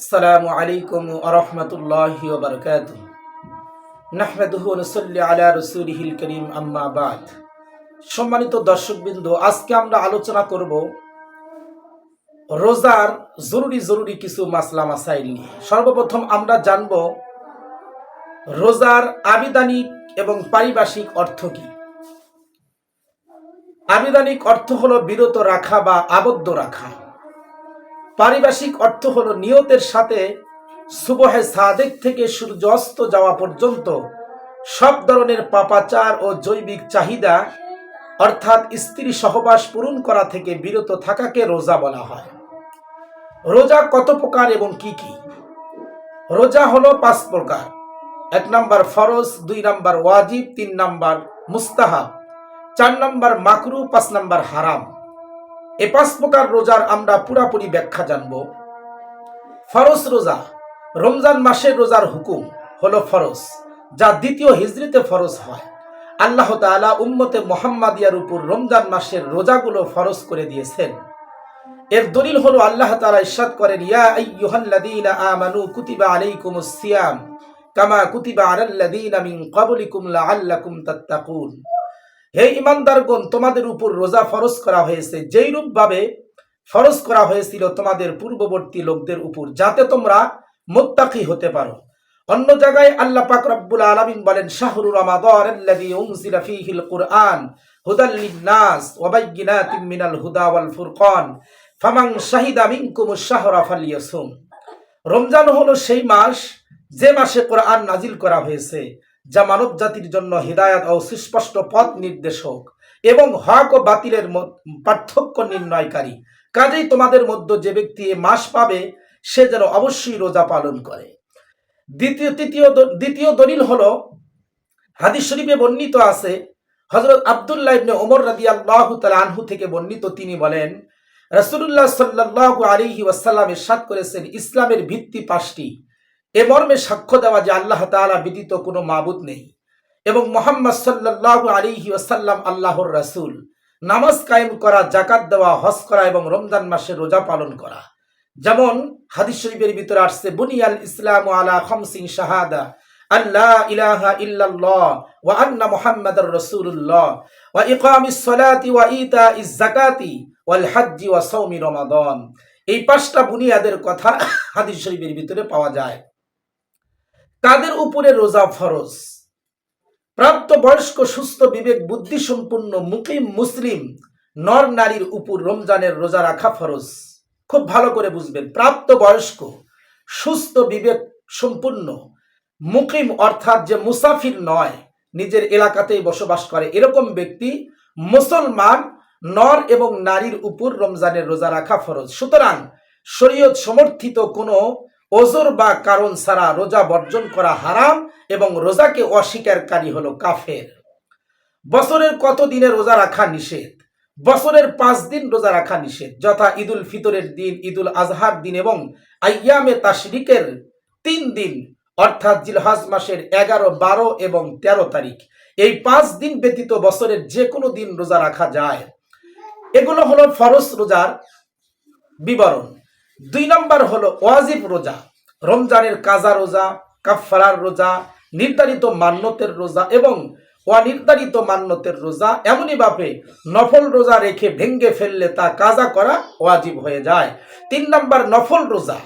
আসসালামু আলাইকুম ওয়া রাহমাতুল্লাহি ওয়া বারাকাতুহু। নাহমাদুহু ওয়া নুসাল্লি আলা রাসূলিহিল কারীম, আম্মা বাদ। সম্মানিত দর্শকবৃন্দ, আজকে আমরা আলোচনা করব রোজার জরুরি কিছু মাসলা মাসাইল নিয়ে। সর্বপ্রথম আমরা জানব রোজার আবিধানিক এবং পারিভাষিক অর্থ কি। আবিধানিক অর্থ হলো বিরত রাখা বা আবদ্ধ রাখা। পারিভাষিক অর্থ হলো নিয়তের সাথে সুবহে সাদেক থেকে সূর্য অস্ত যাওয়া পর্যন্ত সব ধরনের পাপাচার ও জৈবিক চাহিদা অর্থাৎ স্ত্রী সহবাস পূরণ করা থেকে বিরত থাকাকে রোজা বলা হয়। রোজা কত প্রকার এবং কি কি? রোজা হলো 5 প্রকার। 1 নাম্বার ফরজ, 2 নাম্বার ওয়াজিব, 3 নাম্বার মুস্তাহাব, 4 নাম্বার মাকরু, 5 নাম্বার হারাম। এই 5 প্রকার রোজার আমরা পুরাপুরি ব্যাখ্যা জানব। ফরজ রোজা, রমজান মাসের রোজার হুকুম হলো ফরজ, যা 2য় হিজরিতে ফরজ হয়। আল্লাহ তাআলা উম্মতে মুহাম্মাদিয়ার উপর রমজান মাসের রোজাগুলো ফরজ করে দিয়েছেন। এর দলিল হলো আল্লাহ তাআলা ইরশাদ করেন, ইয়া আইয়ুহাল্লাযীনা আমানু কুতিবা আলাইকুমুস সিয়াম কামা কুতিবা আলাল্লাযীনা মিন ক্বাবলিকুম লাআল্লাকুম তাত্তাকুন। হে ঈমানদারগণ, তোমাদের উপর রোজা ফরজ করা হয়েছে যেই রূপভাবে ফরজ করা হয়েছিল তোমাদের পূর্ববর্তী লোকদের উপর, যাতে তোমরা মুত্তাকি হতে পারো। অন্য জায়গায় আল্লাহ পাক রব্বুল আলামিন বলেন, শাহরু রমাদানাল্লাযী উনজিলা ফীহিল কুরআন হুদাল লিন-নাস ওয়া বায়্যিনাতিম মিনাল হুদা ওয়াল ফুরকান ফামান শাহিদা মিনকুমুশ শাহরা ফালইয়াসুম। রমজান হলো সেই মাস যে মাসে কোরআন নাজিল করা হয়েছে, যা মানব জাতির জন্য হিদায়াত ও সুস্পষ্ট পথ নির্দেশক এবং হক ও বাতিলের পার্থক্য নির্ণয়কারী। কাজেই তোমাদের মধ্যে যে ব্যক্তি এ মাস পাবে সে যেন অবশ্যই রোজা পালন করে। দ্বিতীয় দলিল হলো হাদিস শরীফে বর্ণিত আছে, হযরত আব্দুল্লাহ ইবনে ওমর রাদিয়াল্লাহু তাআলা আনহু থেকে বর্ণিত, তিনি বলেন, রাসূলুল্লাহ সাল্লাল্লাহু আলাইহি ওয়াসাল্লাম ইরশাদ করেছেন, ইসলামের ভিত্তি 5টি। এ মর্মে সাক্ষ্য দেওয়া যে আল্লাহ তাআলা ব্যতীত কোনো মাবুদ নেই এবং মুহাম্মদ সাল্লাল্লাহু আলাইহি ওয়াসাল্লাম আল্লাহর রাসূল, নামাজ কায়েম করা, যাকাত দেওয়া, হজ করা এবং রমজান মাসে রোজা পালন করা। যেমন হাদিস শরীফের ভিতরে আসছে, বুনিয়াল ইসলামু আলা খামসিন শাহাদা আল্লা ইলাহা ইল্লাল্লাহ ওয়া আন্না মুহাম্মাদার রাসূলুল্লাহ ওয়া ইকামিস সালাতি ওয়া ইতাইজ যাকাতি ওয়াল হজ্জি ওয়া সাওমি রমাদান। এই 5টা বুনিয়াদের কথা হাদিস শরীফের ভিতরে পাওয়া যায়। তাদের উপরে রোজা ফরজ। প্রাপ্ত বয়স্ক, সুস্থ, বিবেক বুদ্ধি সম্পন্ন মুকিম মুসলিম নর নারীর উপর রমজানের রোজা রাখা ফরজ। খুব ভালো করে বুঝবেন, প্রাপ্ত বয়স্ক, সুস্থ, বিবেক সম্পন্ন, মুকিম অর্থাৎ যে মুসাফির নয়, নিজের এলাকাতেই বসবাস করে, এরকম ব্যক্তি মুসলমান নর এবং নারীর উপর রমজানের রোজা রাখা ফরজ। সুতরাং শরীয়ত সমর্থিত কোনো ওজর বা কারণ ছাড়া রোজা বর্জন করা হারাম এবং রোজাকে অস্বীকারী হলো কাফের। বছরের কত দিনে রোজা রাখা নিষেধ? বছরের 5 দিন রোজা রাখা নিষেধ, যথা ঈদুল ফিতরের দিন, ঈদুল আজহার দিন এবং আইয়ামে তাশরিকের 3 দিন অর্থাৎ জিলহজ মাসের 11, 12 এবং 13 তারিখ। এই 5 দিন ব্যতীত বছরের যে কোনো দিন রোজা রাখা যায়। এগুলো হলো ফরজ রোজার বিবরণ। 2 নম্বর হলো ওয়াজিব রোজা, রমজানের কাজা রোজা, কাফফারার রোজা, নির্ধারিত মান্যতের রোজা এবং অনির্ধারিত মান্যতের রোজা। এমনই ভাবে নফল রোজা রেখে ভেঙ্গে ফেললে তা কাজা করা ওয়াজিব হয়ে যায়। 3 নম্বর নফল রোজা,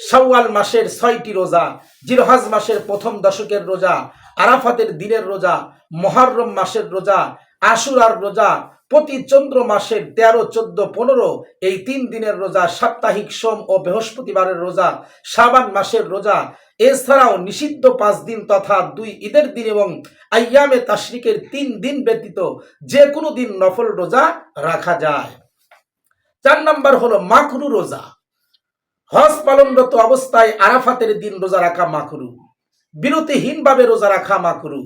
শাওয়াল মাসের 6টি রোজা, জিলহজ মাসের প্রথম দশকের রোজা, আরাফাতের দিনের রোজা, মুহররম মাসের রোজা, আশুরার রোজা, প্রতি চন্দ্র মাসের 13, 14, 15 এই 3 দিনের রোজা, সাপ্তাহিক সোম ও বৃহস্পতিবারের রোজা, শাবান মাসের রোজা। এছাড়াও নিষিদ্ধ 5 দিন তথা 2 ঈদের দিন এবং আইয়ামে তাশরিকের 3 দিন ব্যতীত যে কোনো দিন নফল রোজা রাখা যায়। 4 নম্বর হলো মাকরু রোজা, হজ পালনরত অবস্থায় আরাফাতের দিন রোজা রাখা মাকরু, বিরতিহীনভাবে রোজা রাখা মাকরু,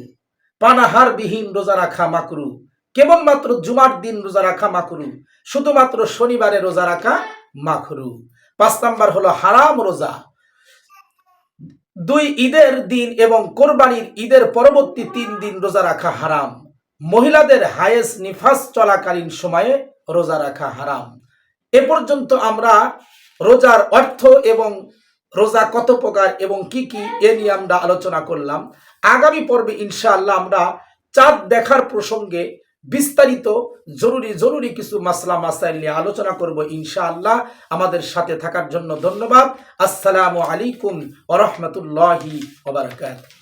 পানাহার বিহীন রোজা রাখা মাকরু, কেবলমাত্র জুমার দিন রোজা রাখা মাকরু, শুধুমাত্র শনিবারে রোজা রাখা মাকরু। 5 নম্বর হলো হারাম রোজা, 2 ঈদের দিন এবং কোরবানির ঈদের পরবর্তী 3 দিন রোজা রাখা হারাম। মহিলাদের হায়েস নিফাস চলাকালীন সময়ে রোজা রাখা হারাম। এ পর্যন্ত আমরা রোজার অর্থ এবং রোজা কত প্রকার এবং কি কি এ নিয়ে আমরা আলোচনা করলাম। আগামী পর্বে ইনশাআল্লাহ আমরা চাঁদ দেখার প্রসঙ্গে বিস্তারিত জরুরি কিছু মাসলা মাসাইল নিয়ে আলোচনা করব ইনশাআল্লাহ। আমাদের সাথে থাকার জন্য ধন্যবাদ। আসসালামু আলাইকুম ওয়া রাহমাতুল্লাহি ওয়া বারাকাতুহু।